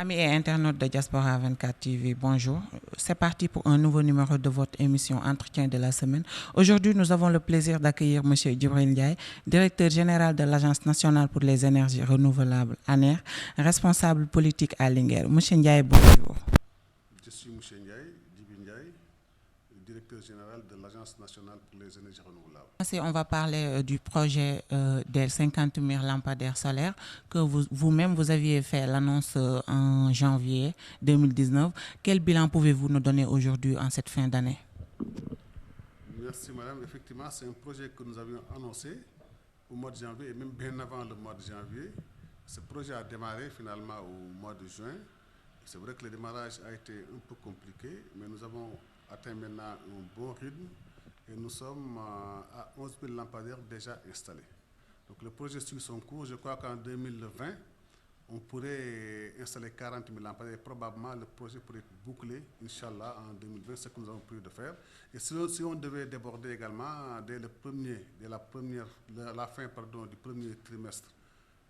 Amis et internautes de Diaspora 24 TV, bonjour. C'est parti pour un nouveau numéro de votre émission Entretien de la semaine. Aujourd'hui, nous avons le plaisir d'accueillir M. Djibril Ndiaye, directeur général de l'Agence nationale pour les énergies renouvelables, ANER, responsable politique à Linguère. M. Ndiaye, bonjour. Je suis M. Ndiaye, Djibril Ndiaye, directeur général de l'Agence nationale pour les énergies renouvelables. On va parler du projet des 50 000 lampadaires solaires que vous-même vous aviez fait l'annonce en janvier 2019. Quel bilan pouvez-vous nous donner aujourd'hui en cette fin d'année? Merci madame. Effectivement, c'est un projet que nous avions annoncé au mois de janvier et même bien avant le mois de janvier. Ce projet a démarré finalement au mois de juin. C'est vrai que le démarrage a été un peu compliqué, mais nous avons atteint maintenant un bon rythme et nous sommes à 11 000 lampadaires déjà installés. Donc le projet suit son cours. Je crois qu'en 2020, on pourrait installer 40 000 lampadaires et probablement le projet pourrait être bouclé, Inch'Allah, en 2020, ce que nous avons prévu de faire. Et si on devait déborder également dès la fin du premier trimestre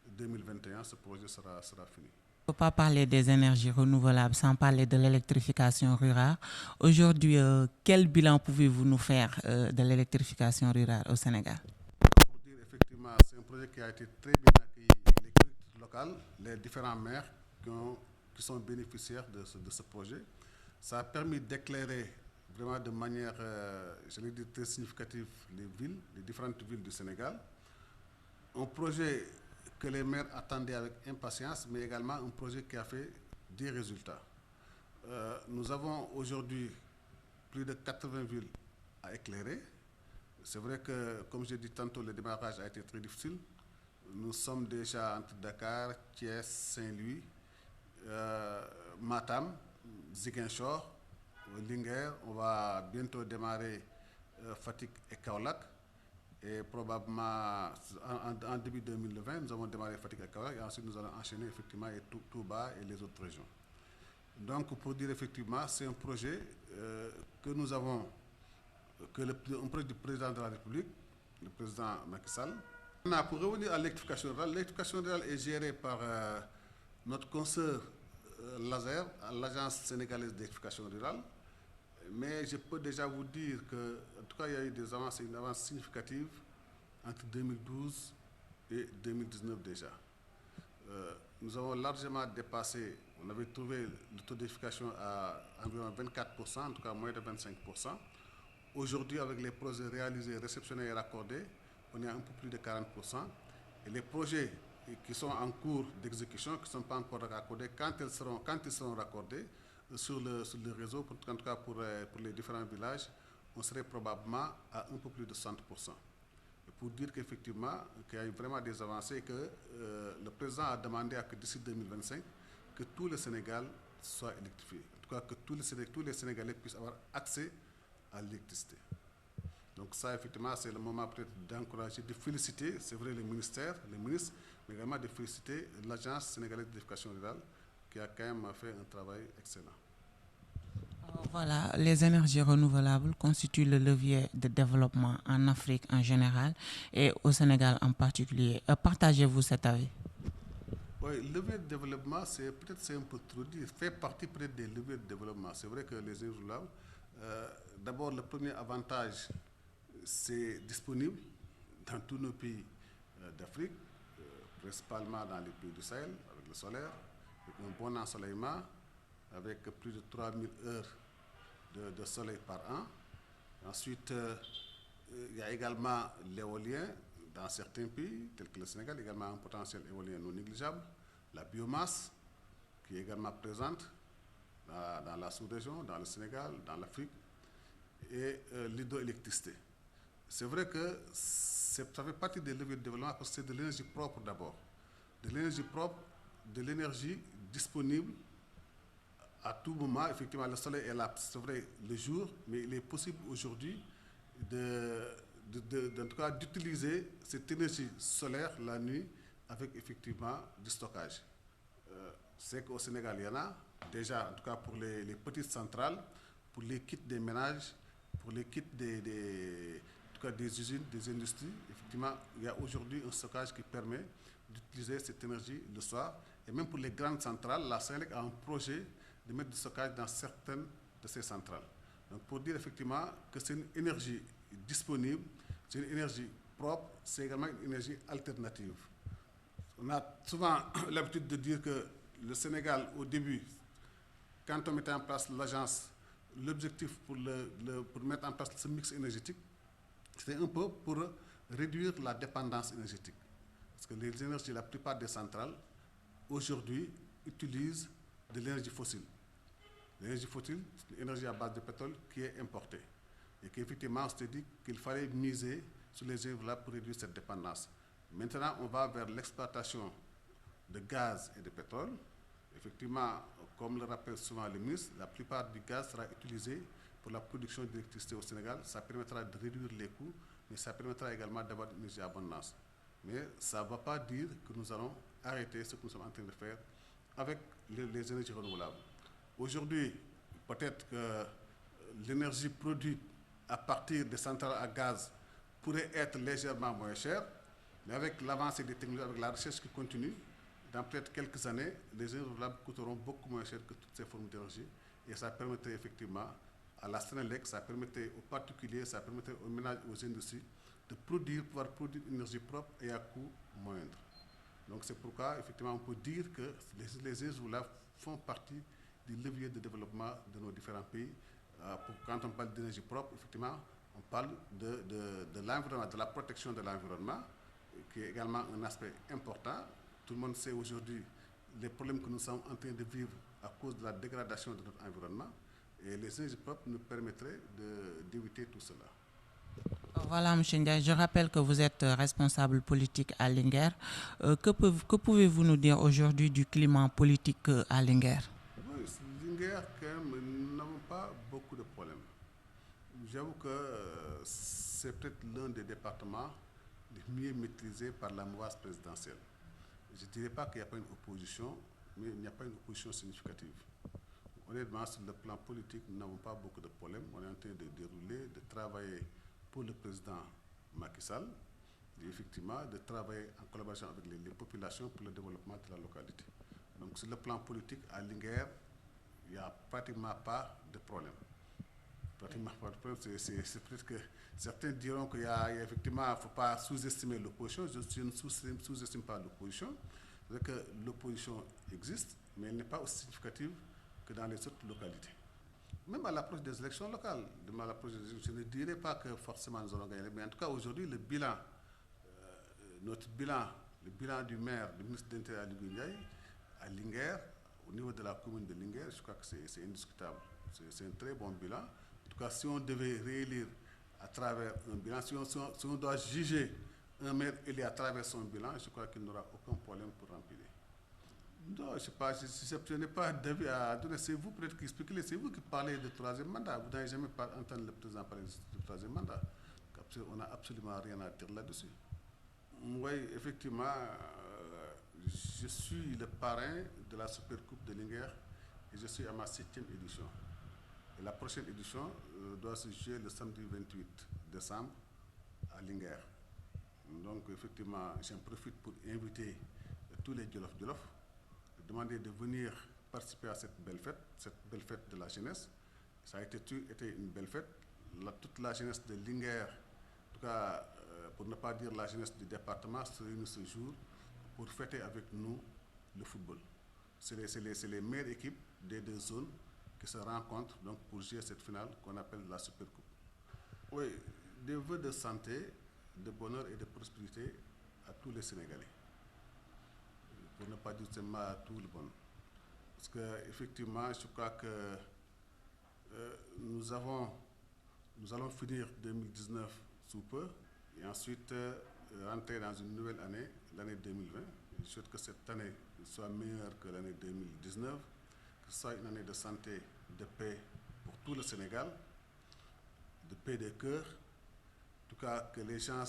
2021, ce projet sera fini. On ne peut pas parler des énergies renouvelables sans parler de l'électrification rurale. Aujourd'hui, quel bilan pouvez-vous nous faire de l'électrification rurale au Sénégal? Pour dire effectivement, c'est un projet qui a été très bien accueilli avec les collectivités locales, les différents maires qui sont bénéficiaires de ce projet. Ça a permis d'éclairer vraiment de manière, très significative les différentes villes du Sénégal. Un projet que les maires attendaient avec impatience, mais également un projet qui a fait des résultats. Nous avons aujourd'hui plus de 80 villes à éclairer. C'est vrai que, comme j'ai dit tantôt, le démarrage a été très difficile. Nous sommes déjà entre Dakar, Thiès, Saint-Louis, Matam, Ziguinchor, Linguère. On va bientôt démarrer Fatick et Kaolack. Et probablement en début 2020, nous avons démarré Fatick et Kaolack et ensuite nous allons enchaîner effectivement et Touba et les autres régions. Donc pour dire effectivement, c'est un projet que nous avons, un projet du président de la République, le président Macky Sall. Pour revenir à l'électrification rurale est gérée par notre consoeur Laser, l'Agence sénégalaise d'électrification rurale. Mais je peux déjà vous dire qu'en tout cas, il y a eu une avance significative entre 2012 et 2019 déjà. Nous avons largement dépassé, on avait trouvé le taux d'électrification à environ 24%, en tout cas moins de 25%. Aujourd'hui, avec les projets réalisés, réceptionnés et raccordés, on est à un peu plus de 40%. Et les projets qui sont en cours d'exécution, qui ne sont pas encore raccordés, quand ils seront raccordés, sur le réseau, en tout cas pour les différents villages, on serait probablement à un peu plus de 60%. Et pour dire qu'effectivement, qu'il y a eu vraiment des avancées, que le président a demandé à que d'ici 2025, que tout le Sénégal soit électrifié. En tout cas, que tous les Sénégalais puissent avoir accès à l'électricité. Donc ça, effectivement, c'est le moment peut-être d'encourager, de féliciter, c'est vrai, les ministres, mais également de féliciter l'Agence sénégalaise d'électrification rurale, qui a quand même fait un travail excellent. Voilà, les énergies renouvelables constituent le levier de développement en Afrique en général et au Sénégal en particulier. Partagez-vous cet avis? Oui, le levier de développement, c'est un peu trop dire, fait partie peut-être des leviers de développement. C'est vrai que les énergies renouvelables, d'abord le premier avantage, c'est disponible dans tous nos pays d'Afrique, principalement dans les pays du Sahel, avec le solaire, avec un bon ensoleillement, avec plus de 3000 heures de soleil par an. Ensuite, il y a également l'éolien dans certains pays, tels que le Sénégal, également un potentiel éolien non négligeable, la biomasse qui est également présente dans la sous-région, dans le Sénégal, dans l'Afrique, et l'hydroélectricité. C'est vrai que ça fait partie des leviers de développement parce que c'est de l'énergie propre d'abord. De l'énergie propre, de l'énergie disponible à tout moment. Effectivement, le soleil est là, c'est vrai, le jour, mais il est possible aujourd'hui en tout cas, d'utiliser cette énergie solaire la nuit avec effectivement du stockage. C'est qu'au Sénégal, il y en a déjà, en tout cas pour les petites centrales, pour les kits des ménages, pour les kits en tout cas des usines, des industries. Effectivement, il y a aujourd'hui un stockage qui permet d'utiliser cette énergie le soir Et même pour les grandes centrales, la Sénélec a un projet de mettre du stockage dans certaines de ces centrales. Donc pour dire effectivement que c'est une énergie disponible, c'est une énergie propre, c'est également une énergie alternative. On a souvent l'habitude de dire que le Sénégal, au début, quand on mettait en place l'agence, l'objectif pour mettre en place ce mix énergétique, c'était un peu pour réduire la dépendance énergétique. Parce que les énergies, la plupart des centrales, aujourd'hui, utilisent de l'énergie fossile. L'énergie fossile, c'est une énergie à base de pétrole qui est importée. Et qu'effectivement, on s'est dit qu'il fallait miser sur les énergies renouvelables pour réduire cette dépendance. Maintenant, on va vers l'exploitation de gaz et de pétrole. Effectivement, comme le rappelle souvent le ministre, la plupart du gaz sera utilisé pour la production d'électricité au Sénégal. Ça permettra de réduire les coûts, mais ça permettra également d'avoir une énergie abondance. Mais ça ne va pas dire que nous allons arrêter ce que nous sommes en train de faire avec les énergies renouvelables. Aujourd'hui, peut-être que l'énergie produite à partir des centrales à gaz pourrait être légèrement moins chère, mais avec l'avancée des technologies, avec la recherche qui continue, dans peut-être quelques années, les énergies renouvelables coûteront beaucoup moins cher que toutes ces formes d'énergie. Et ça permettrait effectivement à la Sénélec, ça permettrait aux particuliers, ça permettrait aux ménages, aux industries de pouvoir produire une énergie propre et à coût moindre. Donc c'est pourquoi, effectivement, on peut dire que les énergies renouvelables font partie du levier de développement de nos différents pays. Quand on parle d'énergie propre, effectivement, on parle de l'environnement, de la protection de l'environnement, qui est également un aspect important. Tout le monde sait aujourd'hui les problèmes que nous sommes en train de vivre à cause de la dégradation de notre environnement. Et les énergies propres nous permettraient d'éviter tout cela. Voilà, M. Ndiaye, je rappelle que vous êtes responsable politique à Linguère. Que pouvez-vous nous dire aujourd'hui du climat politique à Linguère? Oui, Linguère, quand même, nous n'avons pas beaucoup de problèmes. J'avoue que c'est peut-être l'un des départements les mieux maîtrisés par la mouvance présidentielle. Je ne dirais pas qu'il n'y a pas une opposition, mais il n'y a pas une opposition significative. Honnêtement, sur le plan politique, nous n'avons pas beaucoup de problèmes. On est en train de dérouler, de travailler pour le président Macky Sall et effectivement de travailler en collaboration avec les populations pour le développement de la localité. Donc sur le plan politique, à Linguère, il n'y a pratiquement pas de problème. Pratiquement pas de problème. C'est peut-être que certains diront qu'il y a effectivement, il ne faut pas sous-estimer l'opposition. Je ne sous-estime pas l'opposition. C'est que l'opposition existe, mais elle n'est pas aussi significative que dans les autres localités. Même à l'approche des élections locales, je ne dirais pas que forcément nous allons gagner, mais en tout cas aujourd'hui, le bilan, le bilan du maire, du ministre de l'Intérieur à Linguère, au niveau de la commune de Linguère, je crois que c'est indiscutable. C'est un très bon bilan. En tout cas, si on devait réélire à travers un bilan, si on doit juger un maire élu à travers son bilan, je crois qu'il n'aura aucun problème pour remplir. Non, je ne sais pas, je n'ai pas d'avis à donner. C'est vous peut-être qui expliquez, c'est vous qui parlez de troisième mandat. Vous n'avez jamais entendu le président parler de troisième mandat. On n'a absolument rien à dire là-dessus. Oui, effectivement, je suis le parrain de la Supercoupe de Linguère et je suis à ma 7e édition. Et la prochaine édition doit se jouer le samedi 28 décembre à Linguère. Donc, effectivement, j'en profite pour inviter tous les Djolof, demander de venir participer à cette belle fête de la jeunesse. Ça a été une belle fête. Toute la jeunesse de Linguère, en tout cas, pour ne pas dire la jeunesse du département, se réunit ce jour pour fêter avec nous le football. C'est les meilleures équipes des deux zones qui se rencontrent donc, pour jouer cette finale qu'on appelle la Supercoupe. Oui, des vœux de santé, de bonheur et de prospérité à tous les Sénégalais. Pour ne pas dire seulement à tout le monde. Parce qu'effectivement, je crois que nous allons finir 2019 sous peu et ensuite rentrer dans une nouvelle année, l'année 2020. Je souhaite que cette année soit meilleure que l'année 2019, que ce soit une année de santé, de paix pour tout le Sénégal, de paix des cœurs. En tout cas, que les gens,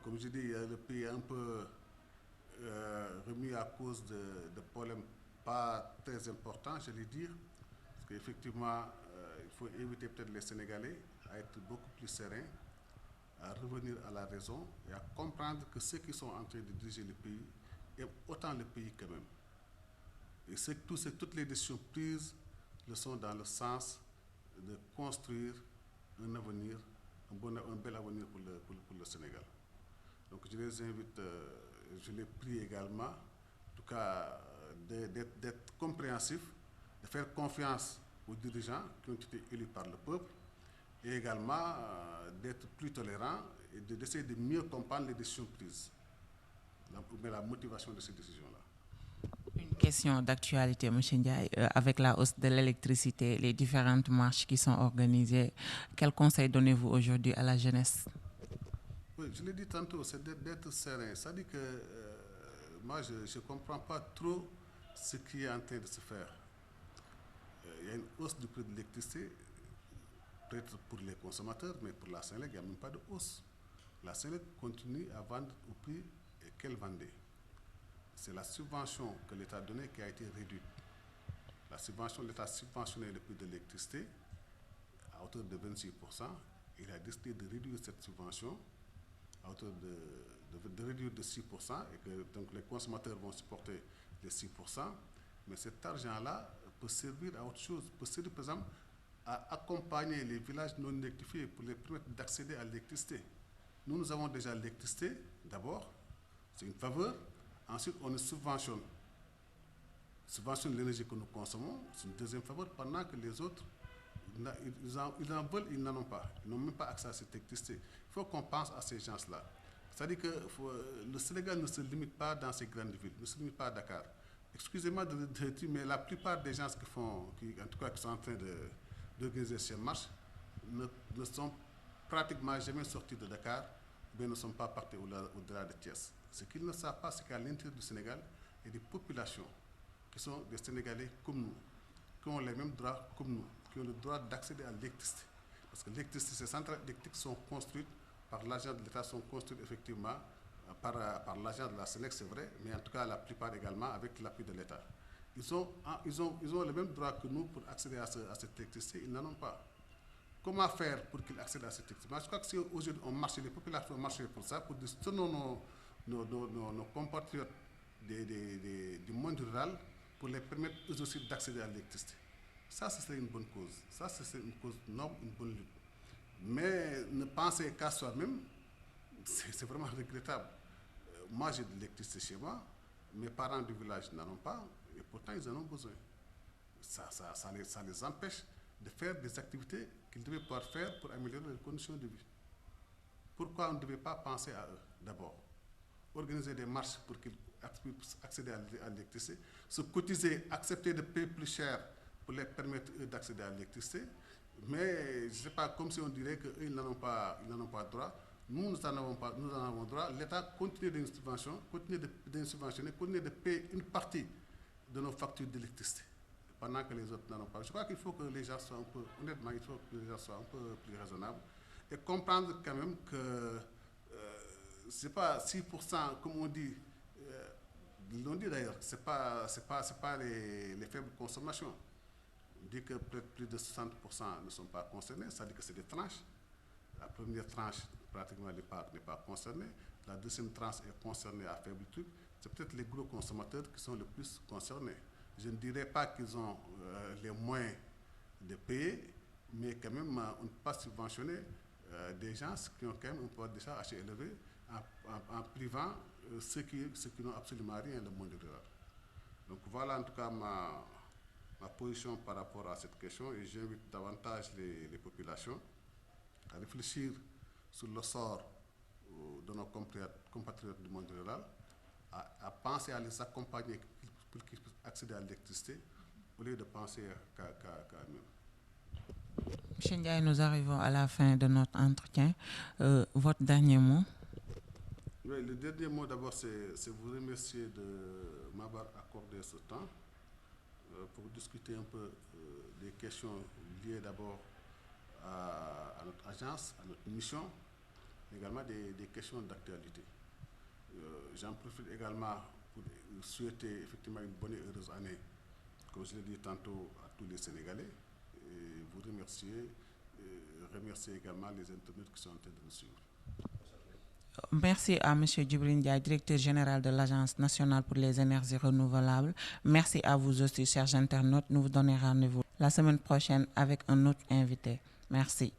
comme je dis, le pays est un peu remis à cause de problèmes pas très importants, je vais dire, parce qu'effectivement, il faut inviter peut-être les Sénégalais à être beaucoup plus sereins, à revenir à la raison et à comprendre que ceux qui sont en train de diriger le pays aime autant le pays que même. Et toutes les décisions prises le sont dans le sens de construire un avenir, un bel avenir pour le Sénégal. Donc je les invite, je les prie également, en tout cas, d'être compréhensifs, de faire confiance aux dirigeants qui ont été élus par le peuple, et également d'être plus tolérants et d'essayer de mieux comprendre les décisions prises, la motivation de ces décisions-là. Une question d'actualité, M. Ndiaye, avec la hausse de l'électricité, les différentes marches qui sont organisées, quel conseil donnez-vous aujourd'hui à la jeunesse? Oui, je l'ai dit tantôt, c'est d'être serein. Ça dit que moi, je ne comprends pas trop ce qui est en train de se faire. Il y a une hausse du prix de l'électricité, peut-être pour les consommateurs, mais pour la Sénélec, il n'y a même pas de hausse. La Sénélec continue à vendre au prix qu'elle vendait. C'est la subvention que l'État a donnée qui a été réduite. L'État a subventionné le prix de l'électricité à hauteur de 26%. Il a décidé de réduire cette subvention à hauteur de réduire de 6% et que donc les consommateurs vont supporter les 6%. Mais cet argent-là peut servir à autre chose, peut servir par exemple à accompagner les villages non électrifiés pour les permettre d'accéder à l'électricité. Nous avons déjà l'électricité, d'abord, c'est une faveur. Ensuite, on subventionne l'énergie que nous consommons, c'est une deuxième faveur, pendant que les autres, ils en veulent, ils n'en ont pas. Ils n'ont même pas accès à cette électricité. Il faut qu'on pense à ces gens-là. C'est-à-dire que le Sénégal ne se limite pas dans ces grandes villes, ne se limite pas à Dakar. Excusez-moi de dire, mais la plupart des gens qui sont en train d'organiser ces marches ne sont pratiquement jamais sortis de Dakar, ou bien ne sont pas partis au-delà de Thiès. Ce qu'ils ne savent pas, c'est qu'à l'intérieur du Sénégal, il y a des populations qui sont des Sénégalais comme nous, qui ont les mêmes droits comme nous, qui ont le droit d'accéder à l'électricité. Parce que l'électricité, ces centrales électriques sont construites par l'argent de l'État, sont construites effectivement par l'argent de la Sénélec, c'est vrai, mais en tout cas la plupart également avec l'appui de l'État. Ils ont les mêmes droits que nous pour accéder à cette électricité, ils n'en ont pas. Comment faire pour qu'ils accèdent à cette électricité? Je crois que si aujourd'hui on marche, les populations marchent pour ça, pour soutenir nos compatriotes du monde rural, pour les permettre eux aussi d'accéder à l'électricité. Ça, ce serait une bonne cause. Ça, c'est une cause noble, une bonne lutte. Mais ne penser qu'à soi-même, c'est vraiment regrettable. Moi, j'ai de l'électricité chez moi, mes parents du village n'en ont pas, et pourtant ils en ont besoin. Ça les empêche de faire des activités qu'ils devaient pouvoir faire pour améliorer leurs conditions de vie. Pourquoi on ne devait pas penser à eux d'abord? Organiser des marches pour qu'ils puissent accéder à l'électricité, se cotiser, accepter de payer plus cher pour les permettre d'accéder à l'électricité, mais je ne sais pas, comme si on dirait qu'eux, ils n'en ont pas droit. Nous en avons droit. L'État continue de subventionner, continue de payer une partie de nos factures d'électricité, pendant que les autres n'en ont pas. Je crois qu'il faut que les gens soient un peu, honnêtement, il faut que les gens soient un peu plus raisonnables et comprendre quand même que ce n'est pas 6%, comme on dit, ils l'ont dit d'ailleurs, ce n'est pas les faibles consommations. On dit que peut-être plus de 60% ne sont pas concernés, ça dit que c'est des tranches. La première tranche, pratiquement, n'est pas concernée. La deuxième tranche est concernée à faible truc. C'est peut-être les gros consommateurs qui sont le plus concernés. Je ne dirais pas qu'ils ont les moyens de payer, mais quand même, on ne peut pas subventionner des gens qui ont quand même un pouvoir d'achat assez élevé en privant ceux qui n'ont absolument rien dans le monde rural. Donc voilà en tout cas ma position par rapport à cette question et j'invite davantage les populations à réfléchir sur le sort de nos compatriotes du monde rural, à penser à les accompagner pour qu'ils puissent accéder à l'électricité au lieu de penser qu'à eux-mêmes. Monsieur Ndiaye, nous arrivons à la fin de notre entretien. Votre dernier mot? Oui, le dernier mot d'abord, c'est vous remercier de m'avoir accordé ce temps pour discuter un peu des questions liées d'abord à notre agence, à notre mission, mais également des questions d'actualité. J'en profite également pour souhaiter effectivement une bonne et heureuse année, comme je l'ai dit tantôt, à tous les Sénégalais, et vous remercier, et remercier également les internautes qui sont en train de nous suivre. Merci à M. Djibril Ndiaye, directeur général de l'Agence nationale pour les énergies renouvelables. Merci à vous aussi, chers internautes. Nous vous donnons rendez-vous la semaine prochaine avec un autre invité. Merci.